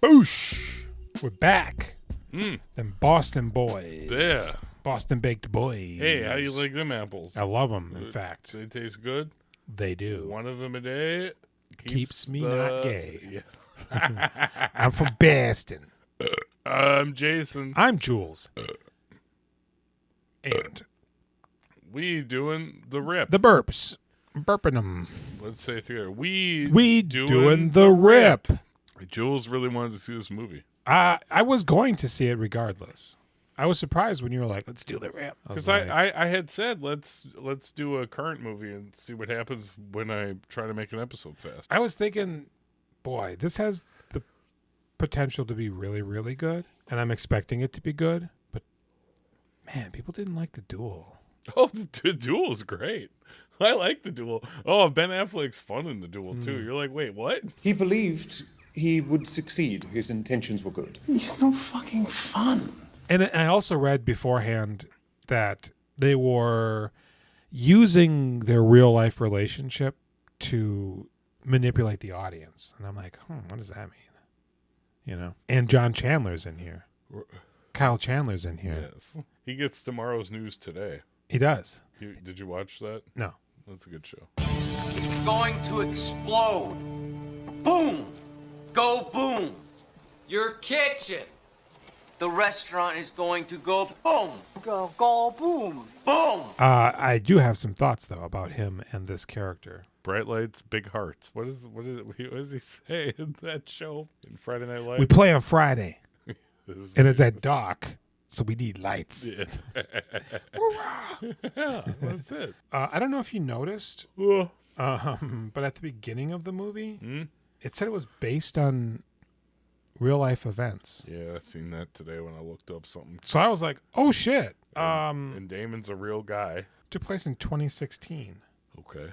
Boosh! We're back. Them Boston boys. Yeah. Boston baked boys. Hey, how you like them apples? I love them, in fact. They taste good? They do. One of them a day Keeps me not gay. Yeah. I'm from Boston. I'm Jason. I'm Jules. And We doing the rip. the burps. Burping them. Let's say it together. We doing the rip. Jules really wanted to see this movie. I was going to see it regardless. I was surprised when you were like, let's do the rip. Because I had said let's do a current movie and see what happens when I try to make an episode fast. I was thinking, boy, this has the potential to be really, really good. And I'm expecting it to be good. But, man, people didn't like the duel. Oh, the duel is great. I like the duel. Oh, Ben Affleck's fun in the duel, too. You're like, wait, what? He believed he would succeed. His intentions were good. He's no fucking fun. And I also read beforehand that they were using their real life relationship to manipulate the audience. And I'm like, what does that mean? You know? And John Chandler's in here. Kyle Chandler's in here. Yes. He gets tomorrow's news today. He does. Did you watch that? No. That's a good show. It's going to explode. Boom! Go boom! Your kitchen. The restaurant is going to go boom. Go boom. Boom! I do have some thoughts, though, about him and this character. Bright lights, big hearts. What does he say in that show in Friday Night Lights? We play on Friday, This is- and it's at dark, so we need lights. Yeah. Yeah, that's it. I don't know if you noticed, Oh. but at the beginning of the movie, Hmm? it said it was based on real-life events. Yeah, I seen that today when I looked up something. So I was like, oh, shit. And Damon's a real guy. Took place in 2016. Okay.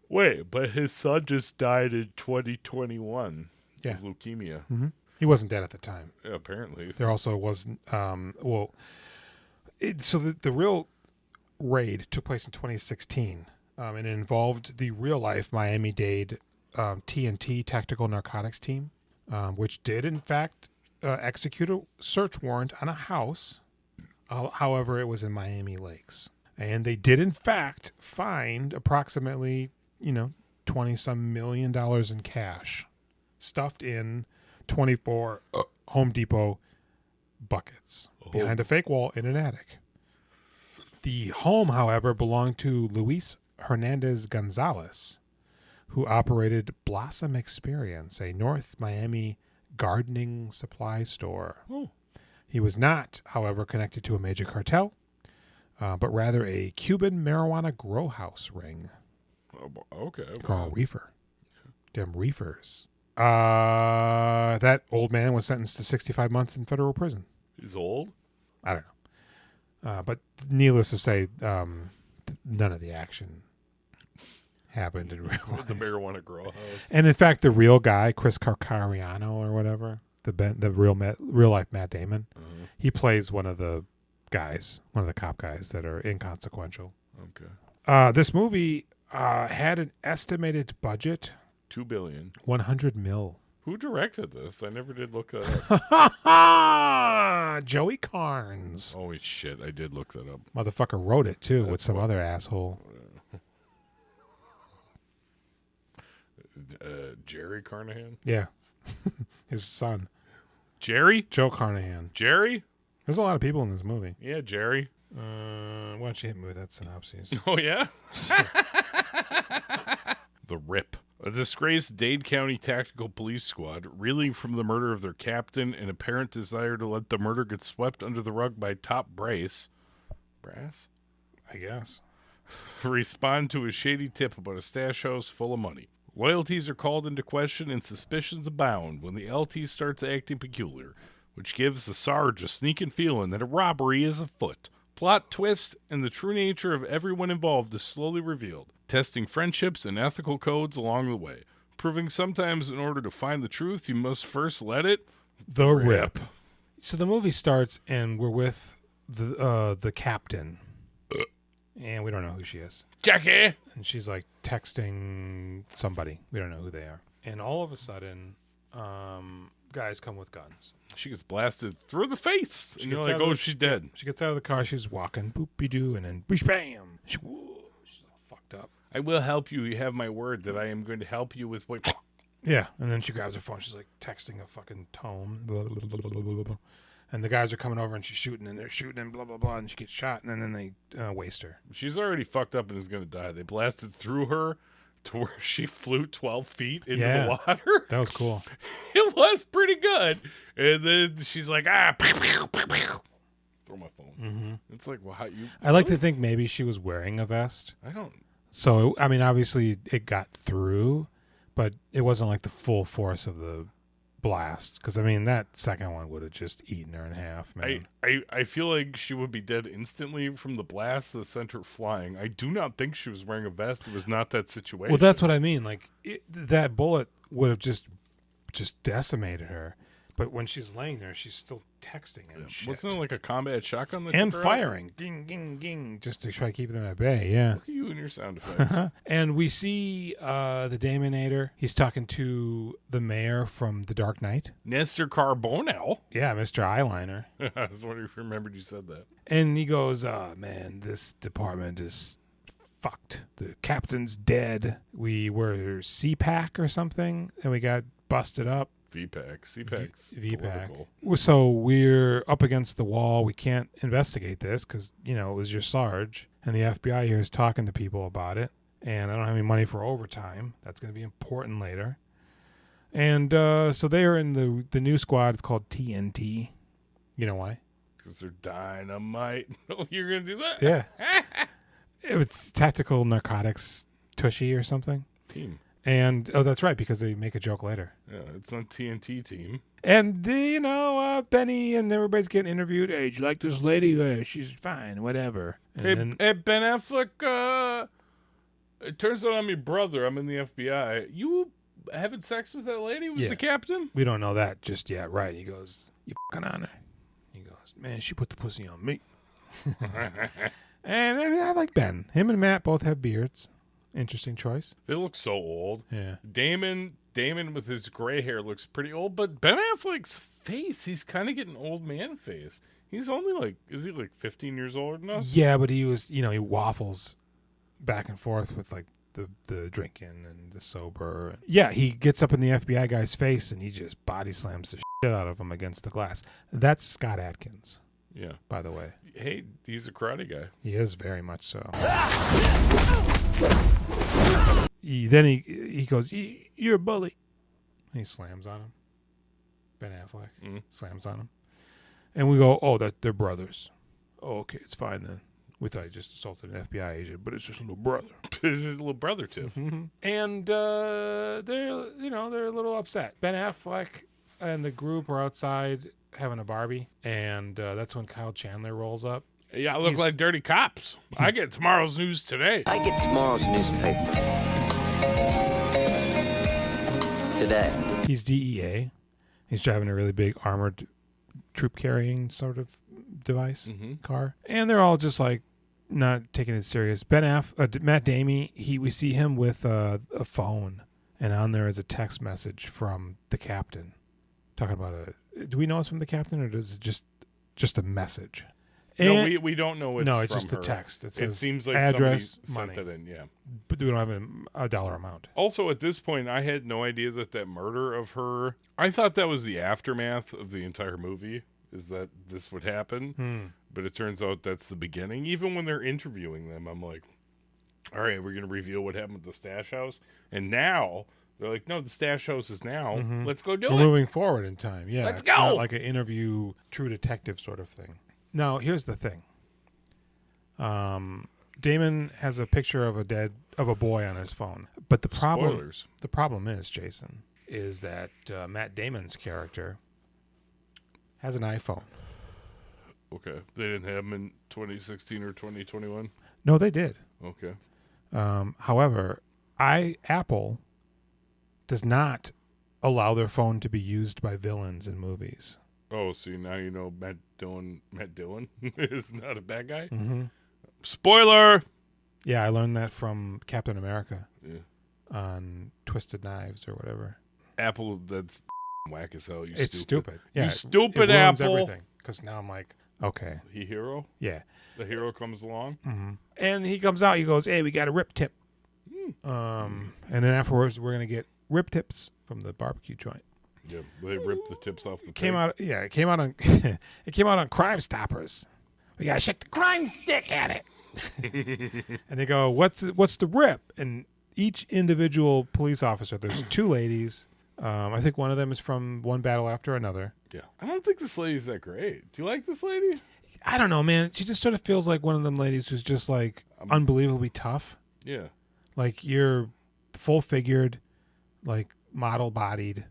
Wait, but his son just died in 2021 Yeah. of leukemia. He wasn't dead at the time. Yeah, apparently. There also wasn't, so the real raid took place in 2016, and it involved the real-life Miami-Dade TNT Tactical Narcotics Team, which did, in fact, execute a search warrant on a house. However, it was in Miami Lakes. And they did, in fact, find approximately, $20-some million in cash stuffed in 24 Home Depot buckets behind a fake wall in an attic. The home, however, belonged to Luis Hernandez Gonzalez, who operated Blossom Experience, a North Miami gardening supply store. Oh. He was not, however, connected to a major cartel, but rather a Cuban marijuana grow house ring. Oh, okay. Called reefer. Them reefers. That old man was sentenced to 65 months in federal prison. He's old? I don't know. But needless to say, none of the action happened in real life. The marijuana grow house. And in fact, the real guy, Chris Carcariano or whatever, the real life Matt Damon, he plays one of the cop guys that are inconsequential. Okay. This movie had an estimated budget, $2 billion. 100 mil. Who directed this? I never did look that up. Joey Carnes. Holy shit, I did look that up. Motherfucker wrote it too with That's some what- other asshole. Jerry Carnahan? Yeah. His son. Jerry? Joe Carnahan. Jerry? There's a lot of people in this movie. Yeah, Jerry. Why don't you hit me with that synopsis? Oh, yeah? The Rip. A disgraced Dade County Tactical Police Squad, reeling from the murder of their captain and apparent desire to let the murder get swept under the rug by Top Brass, I guess. respond to a shady tip about a stash house full of money. Loyalties are called into question and suspicions abound when the LT starts acting peculiar, which gives the Sarge a sneaking feeling that a robbery is afoot. Plot twist and the true nature of everyone involved is slowly revealed, testing friendships and ethical codes along the way, proving sometimes in order to find the truth, you must first let it The Rip. So the movie starts and we're with the captain. And we don't know who she is. Jackie! And she's like texting somebody. We don't know who they are. And all of a sudden, guys come with guns. She gets blasted through the face. And you're gets like, out of oh, the- she's dead. She gets out of the car. She's walking, boop-be-doo, and then boosh, bam. She's all fucked up. I will help you. You have my word that I am going to help you with what... Yeah, and then she grabs her phone. She's like texting a fucking tome. Blah, blah, blah, blah, blah, blah. And the guys are coming over and she's shooting and they're shooting and blah, blah, blah. And she gets shot and then they waste her. She's already fucked up and is going to die. They blasted through her to where she flew 12 feet into the water. That was cool. It was pretty good. And then she's like, throw my phone. Mm-hmm. It's like, well, how you... I like to think maybe she was wearing a vest. I don't... So, I mean, obviously it got through, but it wasn't like the full force of the blast. Because, I mean, that second one would have just eaten her in half, man. I feel like she would be dead instantly from the blast that sent her flying. I do not think she was wearing a vest. It was not that situation. Well, that's what I mean. Like, that bullet would have just decimated her. But when she's laying there, she's still texting and shit. Wasn't it like a combat shotgun? That And took her firing. Ging, ging, ging. Just to try to keep them at bay, yeah. Look at you and your sound effects. And we see the Damonator. He's talking to the mayor from The Dark Knight. Nestor Carbonell. Yeah, Mr. Eyeliner. I was wondering if you remembered you said that. And he goes, man, this department is fucked. The captain's dead. We were CPAC or something, and we got busted up. CPAC's VPAC. So we're up against the wall. We can't investigate this because, it was your Sarge. And the FBI here is talking to people about it. And I don't have any money for overtime. That's going to be important later. And so they are in the new squad. It's called TNT. You know why? Because they're dynamite. You're going to do that? Yeah. It's tactical narcotics tushy or something. Team. And, that's right, because they make a joke later. Yeah, it's on TNT team. And, Benny and everybody's getting interviewed. Hey, did you like this lady? She's fine, whatever. And Hey, Ben Affleck, it turns out I'm your brother. I'm in the FBI. You having sex with that lady? Was the captain? We don't know that just yet, right? He goes, you fucking on her. He goes, man, she put the pussy on me. And, I mean, I like Ben. Him and Matt both have beards. Interesting choice. They look so old. Yeah. Damon with his gray hair looks pretty old, but Ben Affleck's face, he's kind of getting old man face. He's only is he 15 years older than us? Yeah, but he was, he waffles back and forth with the drinking and the sober. Yeah, he gets up in the FBI guy's face and he just body slams the shit out of him against the glass. That's ScottAdkins. Yeah. By the way. Hey, he's a karate guy. He is very much so. Then he goes, you're a bully. He slams on him. Ben Affleck slams on him. And we go, oh, they're brothers. Oh, okay, it's fine then. We thought he just assaulted an FBI agent, but it's just a little brother. This is his little brother, too. And they're a little upset. Ben Affleck and the group are outside having a Barbie, and that's when Kyle Chandler rolls up. Yeah, I look like dirty cops. I get tomorrow's news today. I get tomorrow's newspaper. Today. He's DEA. He's driving a really big armored troop carrying sort of device car. And they're all just not taking it serious. Matt Damey, we see him with a phone, and on there is a text message from the captain talking about do we know it's from the captain, or is it just a message? No, we don't know it's no, it's from just her. the text. It seems like address, somebody money. sent it in, yeah. But we don't have a dollar amount. Also, at this point, I had no idea that murder of her... I thought that was the aftermath of the entire movie, is that this would happen. But it turns out that's the beginning. Even when they're interviewing them, I'm like, all right, we're going to reveal what happened at the stash house. And now... they're like, no, the stash house is now. Let's go do it. We're moving forward in time. Yeah, Let's it's go. Not like an interview, True Detective sort of thing. Now, here's the thing. Damon has a picture of a boy on his phone, but the problem is, Jason, is that Matt Damon's character has an iPhone. Okay, they didn't have him in 2016 or 2021. No, they did. Okay. However, Apple does not allow their phone to be used by villains in movies. Oh, see, now you know Matt Dillon is not a bad guy. Mm-hmm. Spoiler! Yeah, I learned that from Captain America Yeah. on Twisted Knives or whatever. Apple, that's Whack as hell. It's stupid. Yeah, You stupid it ruins apple. everything. Because now I'm like, okay. He hero? Yeah. The hero comes along? Mm-hmm. And he comes out, he goes, hey, we got a rip tip. And then afterwards, we're going to get rip tips from the barbecue joint. Yeah, they ripped the tips off the It came out on it came out on Crime Stoppers. We gotta shake the crime stick at it. And they go, what's the rip? And each individual police officer, there's two ladies. I think one of them is from One Battle After Another. Yeah. I don't think this lady's that great. Do you like this lady? I don't know, man. She just sort of feels like one of them ladies who's just like unbelievably tough. Yeah. Like you're full figured, like model bodied,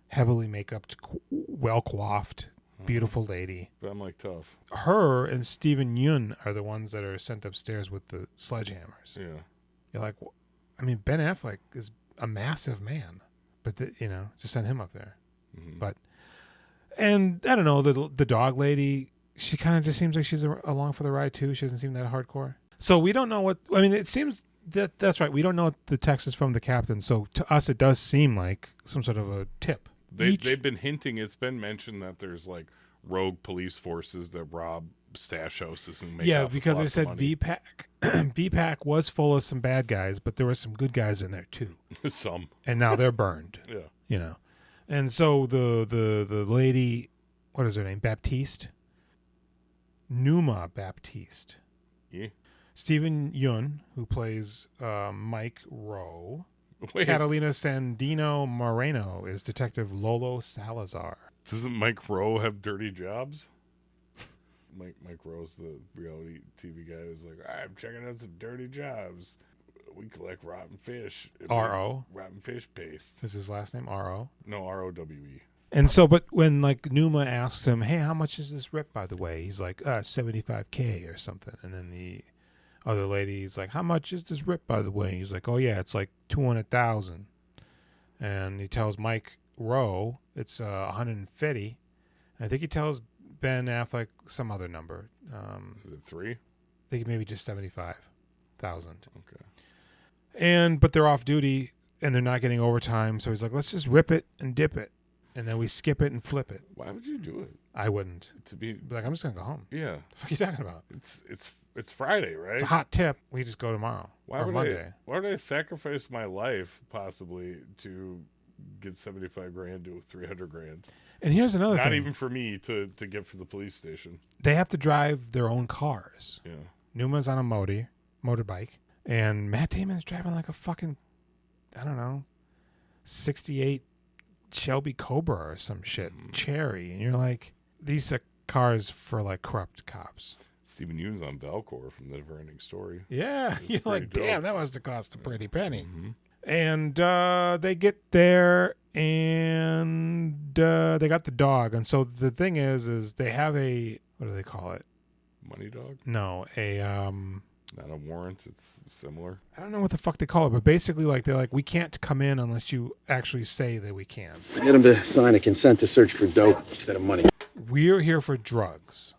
heavily makeuped, well coiffed, beautiful lady. But I'm like tough. Her and Stephen Yeun are the ones that are sent upstairs with the sledgehammers. Yeah. You're like, I mean, Ben Affleck is a massive man, but just send him up there. Mm-hmm. But, and I don't know, the dog lady, she kind of just seems like she's along for the ride too. She doesn't seem that hardcore. So we don't know it seems that's right. We don't know what the text is from the captain. So to us, it does seem like some sort of a tip. They've been hinting. It's been mentioned that there's like rogue police forces that rob stash houses and make off because with they lots said of money. VPAC was full of some bad guys, but there were some good guys in there too. Some. And now they're burned. Yeah. And so the lady, what is her name? Baptiste? Numa Baptiste. Yeah. Stephen Yeun, who plays Mike Rowe. Wait. Catalina Sandino Moreno is Detective Lolo Salazar. Doesn't Mike Rowe have dirty jobs? Mike Rowe's the reality TV guy who's like, I'm checking out some dirty jobs. We collect rotten fish. R.O. Rotten fish paste. Is his last name R.O.? No, R-O-W-E. And so, but when like Numa asks him, hey, how much is this rip, by the way? He's like, $75K or something. And then the other lady's like, how much is this rip, by the way? He's like, oh yeah, it's like 200,000. And he tells Mike Rowe it's 150. I think he tells Ben Affleck some other number. Is it 3? I think maybe just 75,000. Okay. But they're off duty and they're not getting overtime. So he's like, let's just rip it and dip it. And then we skip it and flip it. Why would you do it? I wouldn't. To be Like, I'm just going to go home. Yeah. The fuck are you talking about? It's Friday, right? It's a hot tip. We just go tomorrow or Monday. Why would I sacrifice my life possibly to get $75,000 to $300,000? And here's another thing. Not even for me to get for the police station. They have to drive their own cars. Yeah. Numa's on a motorbike, and Matt Damon's driving like a fucking, I don't know, 68 Shelby Cobra or some shit, Cherry. And you're like, these are cars for like corrupt cops. Stephen Yeun's on Valcor from The Neverending Story. Yeah, you're like, dope. damn, that must have cost a pretty penny. Mm-hmm. And they get there, and they got the dog. And so the thing is they have a, what do they call it? Money dog? No, a Not a warrant. It's similar. I don't know what the fuck they call it, but basically, like, they're like, we can't come in unless you actually say that we can. Get him to sign a consent to search for dope instead of money. We're here for drugs,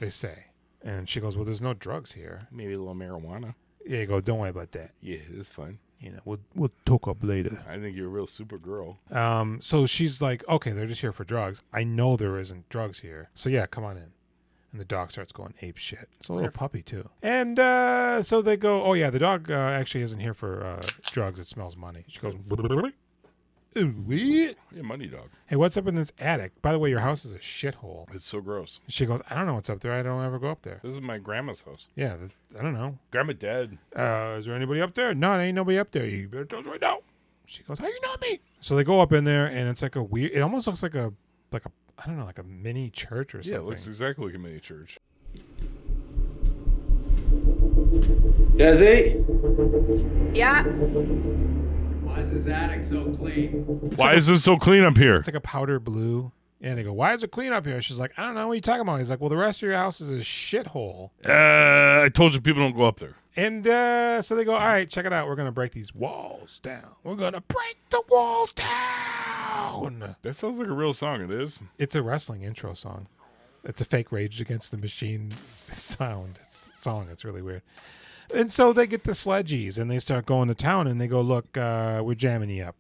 they say. And she goes, well, there's no drugs here. Maybe a little marijuana. Yeah, you go, don't worry about that. Yeah, it's fine. You know, we'll talk up later. I think you're a real super girl. So she's like, okay, they're just here for drugs. I know there isn't drugs here. So yeah, come on in. And the dog starts going ape shit. It's a little puppy too. And so they go, oh yeah, the dog actually isn't here for drugs. It smells money. She goes, Yeah, money dog. hey, what's up in this attic? By the way, your house is a shithole. It's so gross. She goes, I don't know what's up there. I don't ever go up there. This is my grandma's house. Yeah, I don't know. Grandma dead. Is there anybody up there? No, there ain't nobody up there. You better tell us right now. She goes, how you know me? So they go up in there, and it's like a weird, it almost looks like a I don't know, like a mini church or something. Yeah, it looks exactly like a mini church. Desi? Yeah. Why is this attic so clean? Why is this so clean up here? It's like a powder blue. And they go, why is it clean up here? She's like, I don't know. What are you talking about? He's like, well, the rest of your house is a shithole. I told you people don't go up there. And so they go, all right, check it out. We're going to break these walls down. We're going to break the walls down. That sounds like a real song. It is. It's a wrestling intro song. It's a fake Rage Against the Machine song. It's really weird. And so they get the sledgies and they start going to town and they go, look, we're jamming you up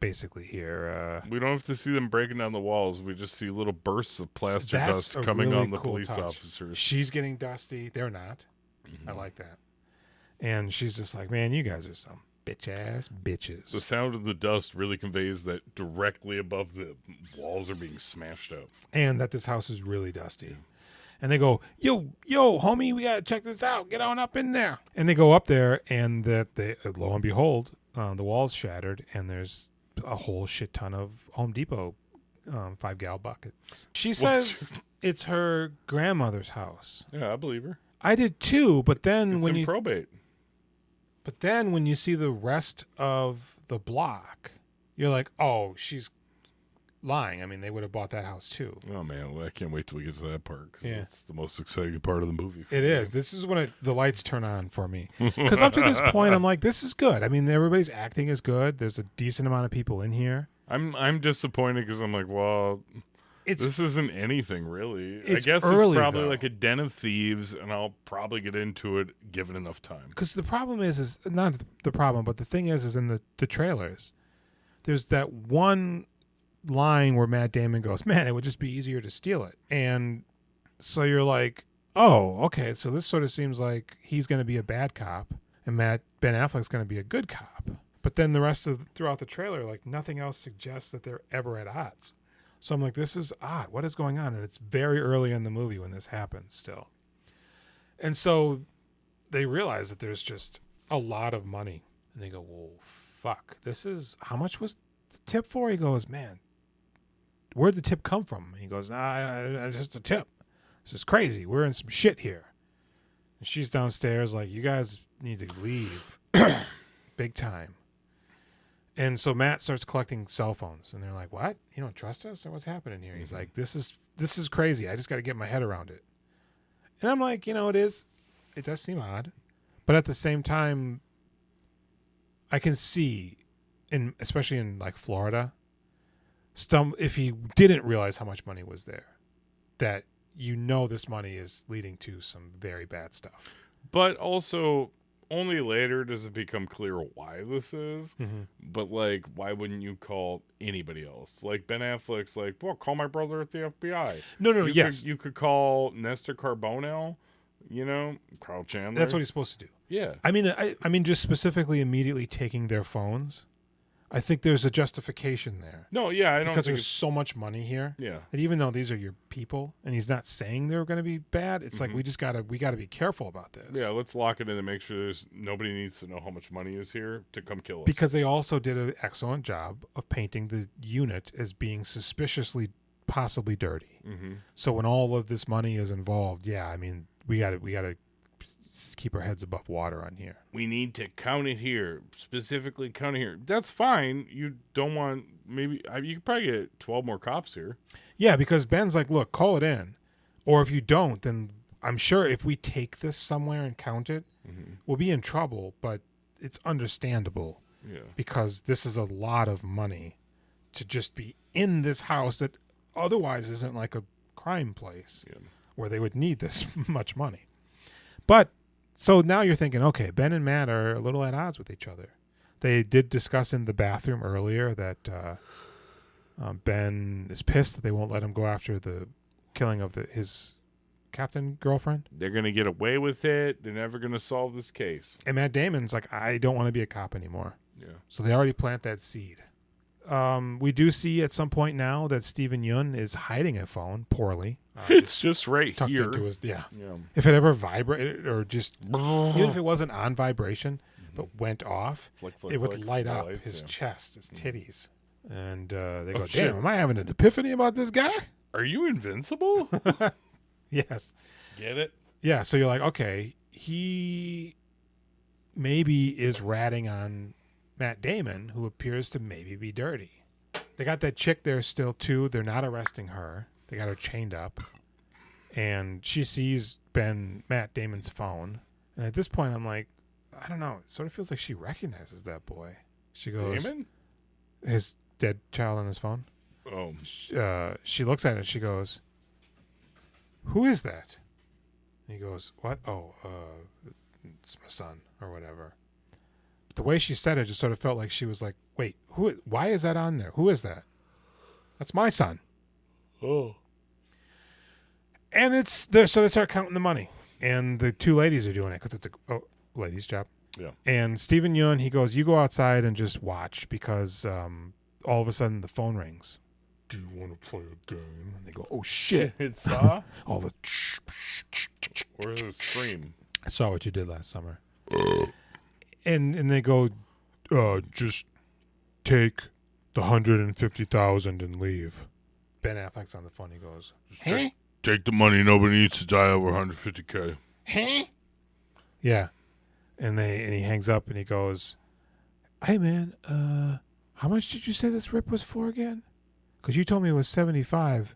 basically here. We don't have to see them breaking down the walls. We just see little bursts of plaster That's dust a coming really on the cool police touch. officers. She's getting dusty. They're not. I like that. And she's just like, man, you guys are some bitch-ass bitches. The sound of the dust really conveys that directly above the walls are being smashed up. And that this house is really dusty. And they go, yo, homie, we got to check this out. Get on up in there. And they go up there, and lo and behold, the wall's shattered, and there's a whole shit ton of Home Depot 5-gallon buckets. She says it's her grandmother's house. Yeah, I believe her. I did too, but then It's in probate. But then when you see the rest of the block, you're like, oh, she's lying. I mean, they would have bought that house too. Oh, man. Well, I can't wait till we get to that part because Yeah. it's the most exciting part of the movie. It is. This is when the lights turn on for me. Because up to this point, I'm like, this is good. I mean, everybody's acting is good. There's a decent amount of people in here. I'm disappointed because I'm like, well, this isn't anything really. I It's guess early, it's probably though. like a den of thieves, and I'll probably get into it given enough time. Because the problem is not the problem, but the thing is in the trailers, there's that one line where Matt Damon goes, man, it would just be easier to steal it. And so you're like, oh, okay, so this sort of seems like he's going to be a bad cop and Ben Affleck's going to be a good cop. But then the rest of throughout the trailer, like nothing else suggests that they're ever at odds. So I'm like, this is odd. What is going on? And it's very early in the movie when this happens still. And so they realize that there's just a lot of money. And they go, well, fuck, how much was the tip for? He goes, man, where'd the tip come from? He goes, just a tip. This is crazy. We're in some shit here. And she's downstairs like, you guys need to leave. Big time. And so Matt starts collecting cell phones. And they're like, what? You don't trust us? Or what's happening here? He's like, this is crazy. I just got to get my head around it. And I'm like, it does seem odd. But at the same time, I can see, especially in like Florida, if he didn't realize how much money was there, that this money is leading to some very bad stuff. But also, only later does it become clear why this is. Mm-hmm. But, like, why wouldn't you call anybody else? Like, Ben Affleck's like, well, call my brother at the FBI. No, yes. You could call Nestor Carbonell, Carl Chandler. That's what he's supposed to do. Yeah. I mean, just specifically immediately taking their phones. I think there's a justification there. No, yeah, I don't because think there's so much money here. Yeah. And even though these are your people, and he's not saying they're going to be bad, it's like we gotta be careful about this. Yeah, let's lock it in and make sure nobody needs to know how much money is here to come kill us. Because they also did an excellent job of painting the unit as being suspiciously, possibly dirty. Mm-hmm. So when all of this money is involved, yeah, I mean, we gotta keep our heads above water on here. We need to count it here, specifically count it here. That's fine. You don't want you could probably get 12 more cops here. Yeah, because Ben's like, look, call it in. Or if you don't, then I'm sure if we take this somewhere and count it, we'll be in trouble, but it's understandable. Yeah. Because this is a lot of money to just be in this house that otherwise isn't like a crime place where they would need this much money. But so now you're thinking, okay, Ben and Matt are a little at odds with each other. They did discuss in the bathroom earlier that Ben is pissed that they won't let him go after the killing of his captain girlfriend. They're going to get away with it. They're never going to solve this case. And Matt Damon's like, I don't want to be a cop anymore. Yeah. So they already plant that seed. We do see at some point now that Stephen Yeun is hiding a phone poorly. It's just right tucked here. into his, If it ever vibrated or just, even if it wasn't on vibration, but went off, it would light up his chest, his titties. And they go, damn, am I having an epiphany about this guy? Are you invincible? Yes. Get it? Yeah, so you're like, okay, he maybe is ratting on Matt Damon, who appears to maybe be dirty. They got that chick there still, too. They're not arresting her. They got her chained up. And she sees Matt Damon's phone. And at this point, I'm like, I don't know. It sort of feels like she recognizes that boy. She goes, Damon? His dead child on his phone. Oh. She looks at it. She goes, who is that? And he goes, what? Oh, it's my son or whatever. But the way she said it just sort of felt like she was like, wait, why is that on there? Who is that? That's my son. Oh. And it's there, so they start counting the money, and the two ladies are doing it because it's a ladies' job. Yeah. And Stephen Yeun, he goes, you go outside and just watch because all of a sudden the phone rings. Do you want to play a game? And they go, oh shit! It saw. All the Or the scream. I saw what you did last summer. And they go, just take the $150,000 and leave. Ben Affleck's on the phone. He goes, hey. Take the money. Nobody needs to die over 150K. Hey? Yeah. And he hangs up and he goes, hey man, how much did you say this rip was for again? Because you told me it was 75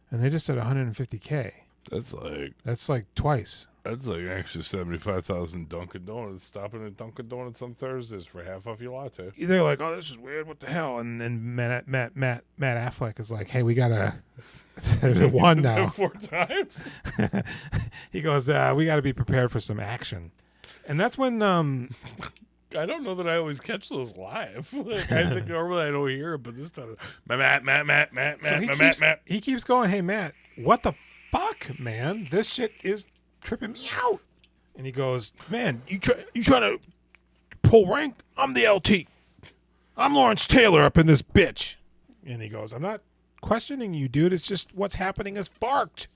and they just said 150K. That's like twice. That's like extra 75,000 Dunkin' Donuts. Stopping at Dunkin' Donuts on Thursdays for half off your latte. They're like, oh, this is weird. What the hell? And then Matt Affleck is like, hey, we gotta. There's a one now. 4 times. He goes, we got to be prepared for some action, and that's when. I don't know that I always catch those live. Like, I think normally I don't hear it, but this time, Matt. He keeps going, hey Matt, what the fuck, man? This shit is tripping me out. And he goes, man, you trying to pull rank? I'm the LT. I'm Lawrence Taylor up in this bitch. And he goes, I'm not questioning you, dude. It's just what's happening is farked.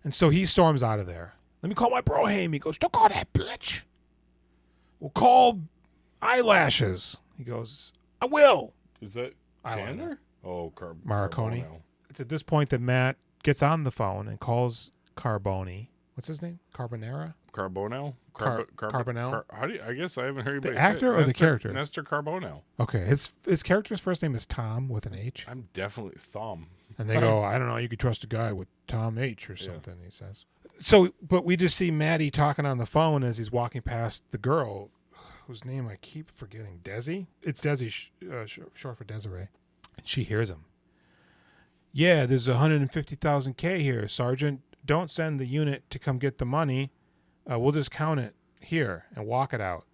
And so he storms out of there. Let me call my bro Haim. He goes, don't call that bitch. We'll call eyelashes. He goes, I will. Is that Chandler? Oh, Marconi. It's at this point that Matt gets on the phone and calls Carboni. What's his name? Carbonell? Carbonell? How do you, I guess I haven't heard anybody the actor say it. or the character? Nestor Carbonell. Okay, his character's first name is Tom with an H. I'm definitely Thumb. And they go, I don't know, you could trust a guy with Tom H or something, he says. So, but we just see Maddie talking on the phone as he's walking past the girl, whose name I keep forgetting. Desi? It's Desi, short for Desiree. And she hears him. Yeah, there's 150,000K here, Sergeant. Don't send the unit to come get the money. We'll just count it here and walk it out.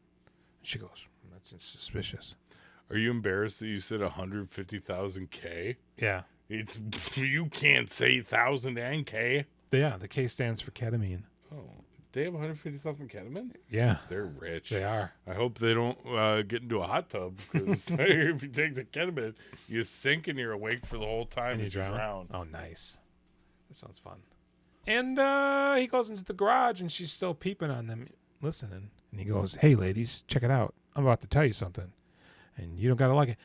She goes, that's suspicious. Are you embarrassed that you said 150,000K? Yeah. You can't say 1,000 and K. Yeah, the K stands for ketamine. Oh, they have 150,000 ketamine? Yeah. They're rich. They are. I hope they don't get into a hot tub because if you take the ketamine, you sink and you're awake for the whole time and you drown. Oh, nice. That sounds fun. And he goes into the garage and she's still peeping on them, listening. And he goes, hey, ladies, check it out. I'm about to tell you something. And you don't got to like it.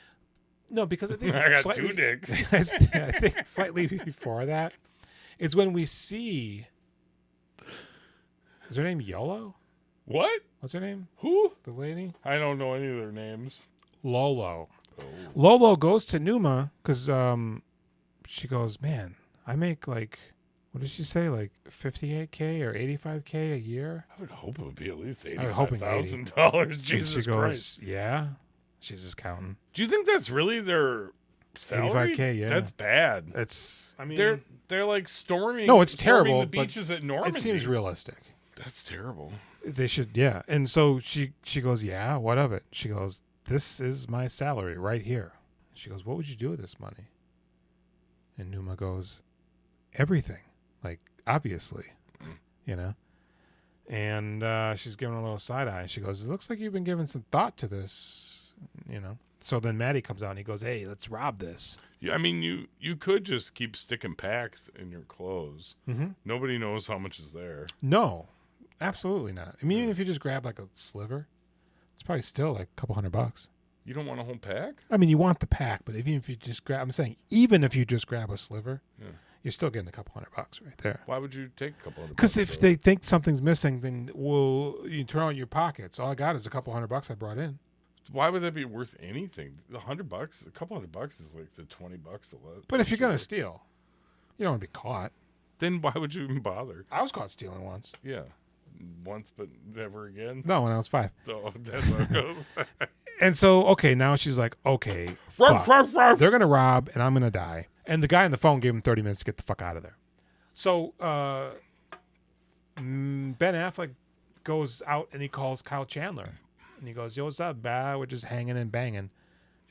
No, because I think I got two dicks. I think slightly before that is when we see. Is her name Yolo? What? What's her name? Who? The lady? I don't know any of their names. Lolo. Oh. Lolo goes to Numa because she goes, man, I make like, what did she say? Like 58K or 85K a year? I would hope it would be at least $85,000. Jesus she goes, Christ. Yeah. She's just counting. Do you think that's really their salary? 85K, yeah. That's bad. I mean, they're like storming. No, it's terrible. The beaches at Normandy. It seems realistic. That's terrible. They should, yeah. And so she goes, yeah, what of it? She goes, this is my salary right here. She goes, what would you do with this money? And Numa goes, everything. Like, obviously, you know. And she's giving a little side eye. She goes, it looks like you've been giving some thought to this. You know, so then Maddie comes out and he goes, hey, let's rob this. Yeah, I mean, you could just keep sticking packs in your clothes. Mm-hmm. Nobody knows how much is there. No, absolutely not. I mean, even if you just grab like a sliver, it's probably still like a couple $100. You don't want a whole pack? I mean, you want the pack, but even if you just grab, I'm saying, even if you just grab a sliver, you're still getting a couple $100 right there. Why would you take a couple $100? Because if they think something's missing, then you turn on your pockets. All I got is a couple $100 I brought in. Why would that be worth anything? $100, a couple $100 is like the $20 to let. But if you're gonna steal, you don't want to be caught. Then why would you even bother? I was caught stealing once. Yeah, once, but never again. No, when I was 5. Oh, that's how it goes. And so, okay, now she's like, okay, fuck. They're gonna rob, and I'm gonna die. And the guy on the phone gave him 30 minutes to get the fuck out of there. So Ben Affleck goes out and he calls Kyle Chandler. And he goes, yo, what's up, bah? We're just hanging and banging.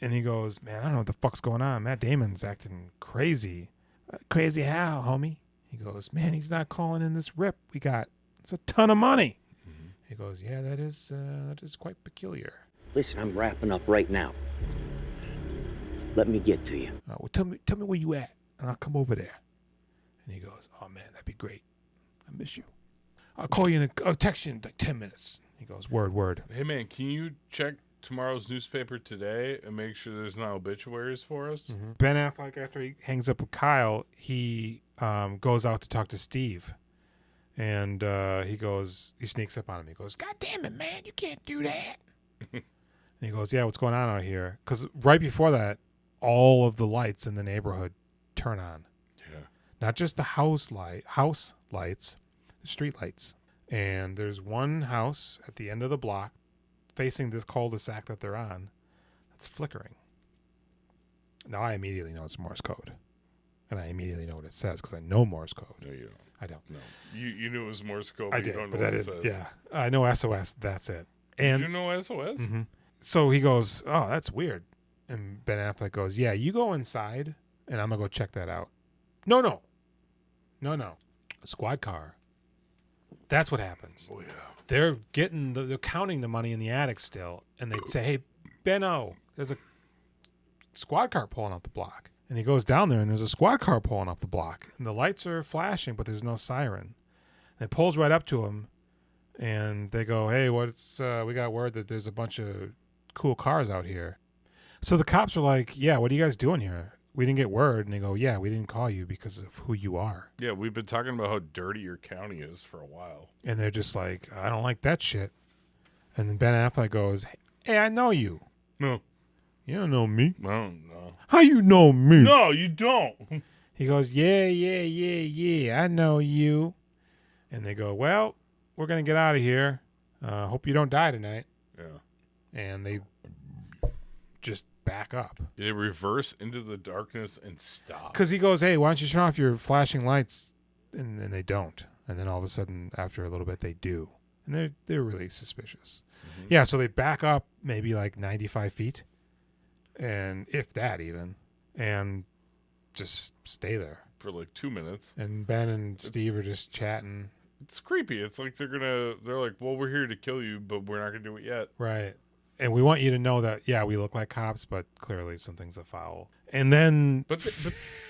And he goes, man, I don't know what the fuck's going on. Matt Damon's acting crazy. Crazy how, homie? He goes, man, he's not calling in this rip we got. It's a ton of money. Mm-hmm. He goes, yeah, that is quite peculiar. Listen, I'm wrapping up right now. Let me get to you. Well, tell me where you at, and I'll come over there. And he goes, oh, man, that'd be great. I miss you. I'll call you I'll text you in like 10 minutes. He goes, word. Hey, man, can you check tomorrow's newspaper today and make sure there's no obituaries for us? Mm-hmm. Ben Affleck, after he hangs up with Kyle, he goes out to talk to Steve. And he sneaks up on him. He goes, God damn it, man, you can't do that. And he goes, yeah, what's going on out here? Because right before that, all of the lights in the neighborhood turn on. Yeah. Not just the house lights, the street lights. And there's one house at the end of the block facing this cul-de-sac that they're on that's flickering. Now I immediately know it's Morse code. And I immediately know what it says because I know Morse code. No, you don't. I don't. No. You knew it was Morse code, but I did, you don't know but what that it is, says. yeah. I know SOS, that's it. And you know SOS? Mm-hmm. So he goes, oh, that's weird. And Ben Affleck goes, yeah, you go inside and I'm going to go check that out. No. Squad car. That's what happens. Oh, yeah. They're counting the money in the attic still. And they say, hey, Benno, there's a squad car pulling up the block. And he goes down there and there's a squad car pulling up the block. And the lights are flashing, but there's no siren. And it pulls right up to him. And they go, hey, we got word that there's a bunch of cool cars out here. So the cops are like, yeah, what are you guys doing here? We didn't get word. And they go, yeah, we didn't call you because of who you are. Yeah, we've been talking about how dirty your county is for a while. And they're just like, I don't like that shit. And then Ben Affleck goes, hey, I know you. No. You don't know me. I don't know. How you know me? No, you don't. He goes, yeah, I know you. And they go, well, we're going to get out of here. Hope you don't die tonight. Yeah. And they just back up. They reverse into the darkness and stop. Because he goes, hey, why don't you turn off your flashing lights? And they don't. And then all of a sudden, after a little bit, they do. And they're really suspicious. Mm-hmm. Yeah, so they back up maybe like 95 feet. And if that even. And just stay there. For like 2 minutes. And Ben and Steve are just chatting. It's creepy. It's like they're like, well, we're here to kill you, but we're not going to do it yet. Right. And we want you to know that, yeah, we look like cops, but clearly something's afoul. And then... But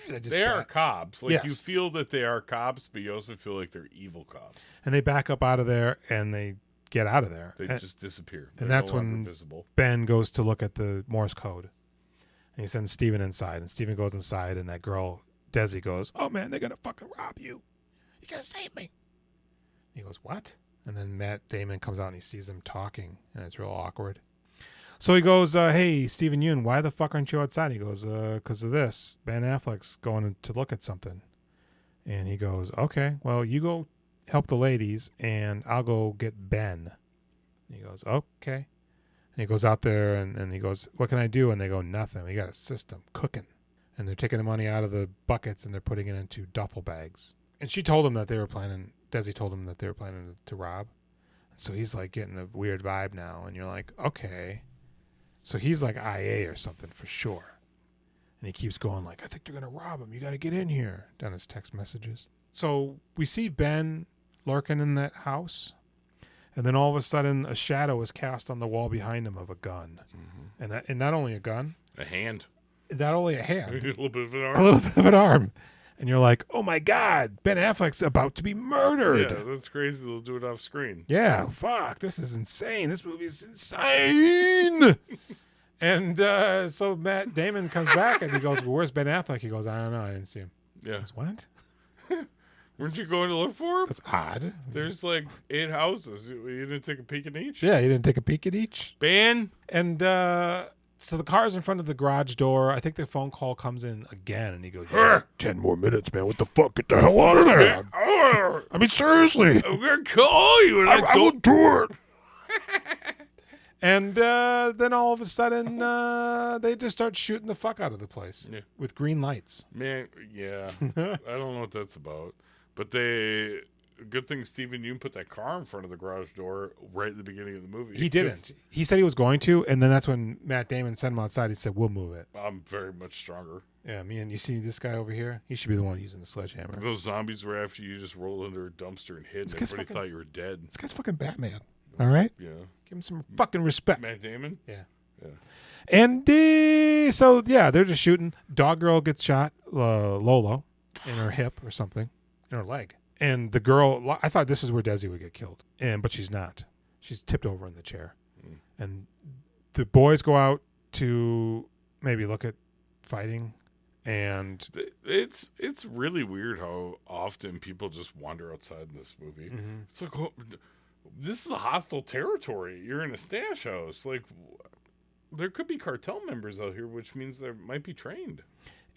they are cops. Like, yes. You feel that they are cops, but you also feel like they're evil cops. And they back up out of there, and they get out of there. They just disappear. And that's when Ben goes to look at the Morse code. And he sends Steven inside. And Steven goes inside, and that girl, Desi, goes, oh, man, they're going to fucking rob you. You got to save me. He goes, what? And then Matt Damon comes out and he sees them talking, and it's real awkward. So he goes, hey, Steven Yeun, why the fuck aren't you outside? He goes, because of this. Ben Affleck's going to look at something. And he goes, okay, well, you go help the ladies, and I'll go get Ben. And he goes, okay. And he goes out there, and he goes, what can I do? And they go, nothing. We got a system cooking. And they're taking the money out of the buckets, and they're putting it into duffel bags. And she told him that they were planning... Desi told him that they were planning to rob. So he's like getting a weird vibe now. And you're like, okay. So he's like IA or something for sure. And he keeps going like, I think they're going to rob him. You got to get in here. Down his text messages. So we see Ben lurking in that house. And then all of a sudden a shadow is cast on the wall behind him of a gun. Mm-hmm. And not only a gun. A hand. Not only a hand. A little bit of an arm. A little bit of an arm. And you're like, oh, my God, Ben Affleck's about to be murdered. Yeah, that's crazy. They'll do it off screen. Yeah, fuck. This is insane. This movie is insane. And so Matt Damon comes back and he goes, well, where's Ben Affleck? He goes, I don't know. I didn't see him. Yeah. He goes, what? Weren't you going to look for him? That's odd. There's like 8 houses. You didn't take a peek at each? Yeah, you didn't take a peek at each. Ben? And so the car's in front of the garage door. I think the phone call comes in again, and he goes, 10 more minutes, man. What the fuck? Get the hell out of there. I mean, seriously. I'm going to call you. And I will do it. And then all of a sudden, they just start shooting the fuck out of the place with green lights. Man, yeah. I don't know what that's about. But they good thing Stephen Yeun put that car in front of the garage door right at the beginning of the movie. He didn't. He said he was going to, and then that's when Matt Damon sent him outside. He said, "We'll move it." I'm very much stronger. Yeah, man. You see this guy over here? He should be the one using the sledgehammer. Those zombies were after you just rolled under a dumpster and hid, and everybody thought you were dead. This guy's fucking Batman. All right? Yeah. Give him some fucking respect. Matt Damon? Yeah. Yeah. And so, yeah, they're just shooting. Dog girl gets shot, Lolo, in her hip or something, in her leg. And the girl, I thought this is where Desi would get killed, but she's not. She's tipped over in the chair. And the boys go out to maybe look at fighting. And it's really weird how often people just wander outside in this movie. It's like, oh, this is a hostile territory. You're in a stash house. Like, there could be cartel members out here, which means they might be trained.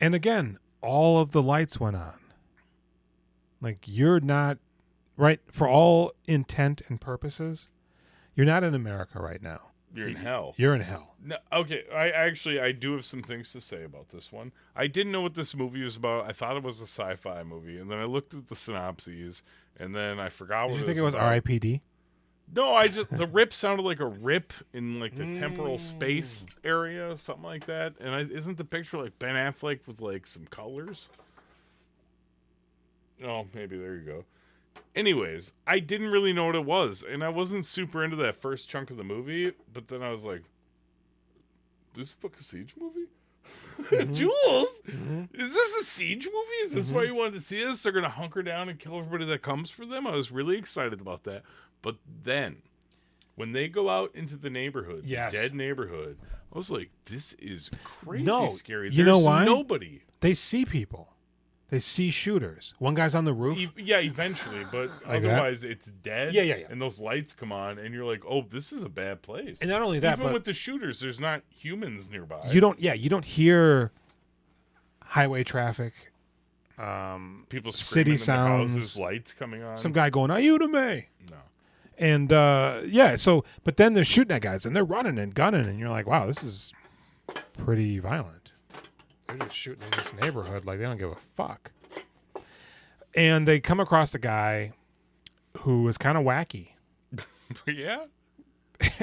And again, all of the lights went on. Like, you're not, right, for all intent and purposes, you're not in America right now. You're in hell. You're in hell. No, okay, I do have some things to say about this one. I didn't know what this movie was about. I thought it was a sci-fi movie, and then I looked at the synopses, and then I forgot what Did you it think was it was about. R.I.P.D.? No, the rip sounded like a rip in like the temporal space area, something like that. And isn't the picture like Ben Affleck with like some colors? Oh, maybe there you go. Anyways, I didn't really know what it was, and I wasn't super into that first chunk of the movie. But then I was like, "This fucking Siege movie." Jules, is this a Siege movie? Is this why you wanted to see this? They're gonna hunker down and kill everybody that comes for them. I was really excited about that. But then, when they go out into the neighborhood, the dead neighborhood, I was like, "This is crazy scary." You know why? Nobody. They see people. They see shooters. One guy's on the roof. Yeah, eventually, but Like otherwise it's dead. Yeah. And those lights come on, and you're like, "Oh, this is a bad place." And not only that, even but with the shooters, there's not humans nearby. you don't hear highway traffic. People screaming city in the sounds, houses, lights coming on. Some guy going, "Are you to me?" No. And but then they're shooting at guys and they're running and gunning, and you're like, wow, this is pretty violent. They're just shooting in this neighborhood like they don't give a fuck. And they come across a guy who is kind of wacky. Yeah.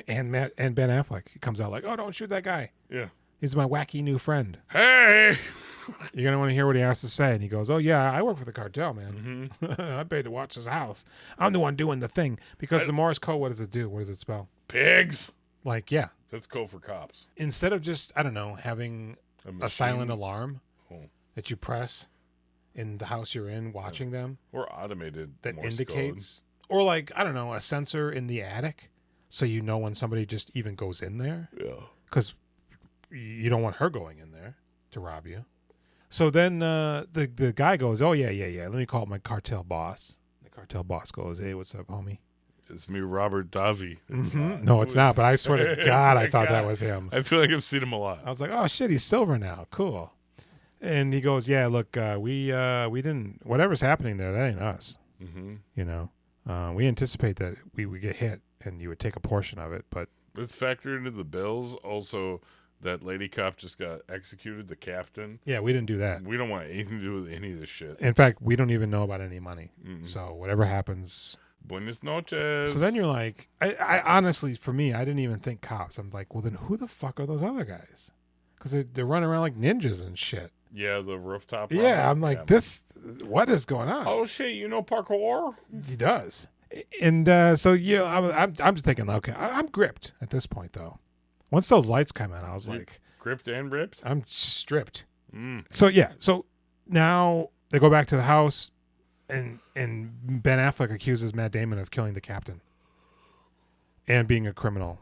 And Ben Affleck comes out like, "Oh, don't shoot that guy. Yeah. He's my wacky new friend." Hey. You're going to want to hear what he has to say. And he goes, "Oh, yeah, I work for the cartel, man. I paid to watch his house. I'm the one doing the thing." Because the Morse code, what does it do? What does it spell? Pigs. Like, yeah. That's code for cops. Instead of just, I don't know, having a silent alarm that you press in the house you're in, watching them. Or automated that Morse indicates. Code. Or like, I don't know, a sensor in the attic so you know when somebody just even goes in there. Yeah. Because you don't want her going in there to rob you. So then the guy goes, "Oh, yeah. Let me call my cartel boss." The cartel boss goes, "Hey, what's up, homie?" It's me, Robert Davi. No, it's not, but I swear to God, I thought that was him. I feel like I've seen him a lot. I was like, "Oh, shit, he's silver now. Cool." And he goes, "Yeah, look, we didn't, whatever's happening there, that ain't us. You know, we anticipate that we would get hit and you would take a portion of it, but it's factored into the bills. Also, that lady cop just got executed, the captain. Yeah, we didn't do that. We don't want anything to do with any of this shit. In fact, we don't even know about any money. So whatever happens." Buenas noches. So then you're like, I honestly, for me, I didn't even think cops. I'm like, well, then who the fuck are those other guys? Because they're running around like ninjas and shit. Yeah, the rooftop. Yeah, I'm like, what is going on? Oh shit, you know parkour? He does. And so I'm just thinking, okay, I'm gripped at this point though. Once those lights come in, I was like, gripped and ripped. I'm stripped. So yeah, so now they go back to the house, and Ben Affleck accuses Matt Damon of killing the captain and being a criminal,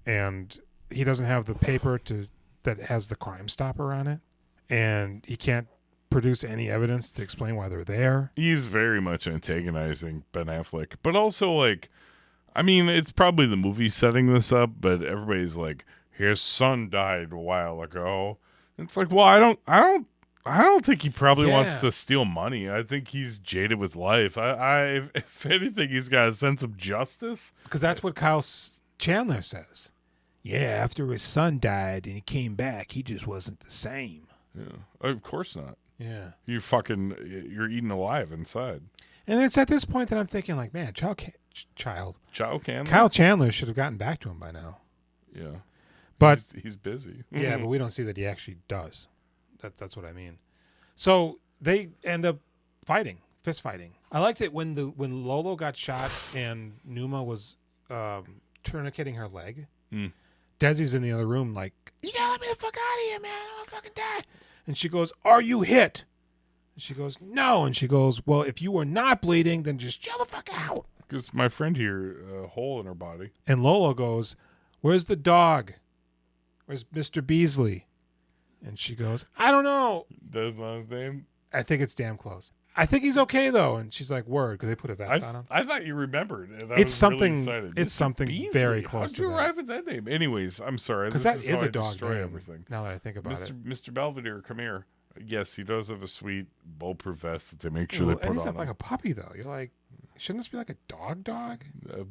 and he doesn't have the paper that has the Crime Stopper on it, and he can't produce any evidence to explain why they're there. He's very much antagonizing Ben Affleck, but also like, I mean, it's probably the movie setting this up, but everybody's like, his son died a while ago. It's like, well, I don't think he probably wants to steal money. I think he's jaded with life. If anything, he's got a sense of justice. Because that's what Kyle Chandler says. Yeah, after his son died and he came back, he just wasn't the same. Yeah, of course not. Yeah. You're eaten alive inside. And it's at this point that I'm thinking, like, man, Kyle Chandler should have gotten back to him by now. Yeah. But he's busy. Yeah, but we don't see that he actually does. That's what I mean. So they end up fist fighting. I liked it when Lolo got shot and Numa was tourniqueting her leg. Desi's in the other room like, you gotta let me the fuck out of here, man. I'm gonna fucking die. And she goes, are you hit? And she goes, no. And she goes, well, if you are not bleeding, then just chill the fuck out. Because my friend here, a hole in her body. And Lolo goes, where's the dog? Where's Mr. Beasley? And she goes, I don't know. That's not his name? I think it's damn close. I think he's okay, though. And she's like, word, because they put a vest on him. I thought you remembered. And It's something, really excited. it's Mr. something Beasley? very close How'd to you that. arrive at that name? Anyways, I'm sorry. Because that This is how a I dog destroy name, everything. now that I think about it. Mr. Belvedere, come here. Yes, he does have a sweet bulletproof vest that they make sure they put anything on him. like a puppy, though. You're like, shouldn't this be like a dog?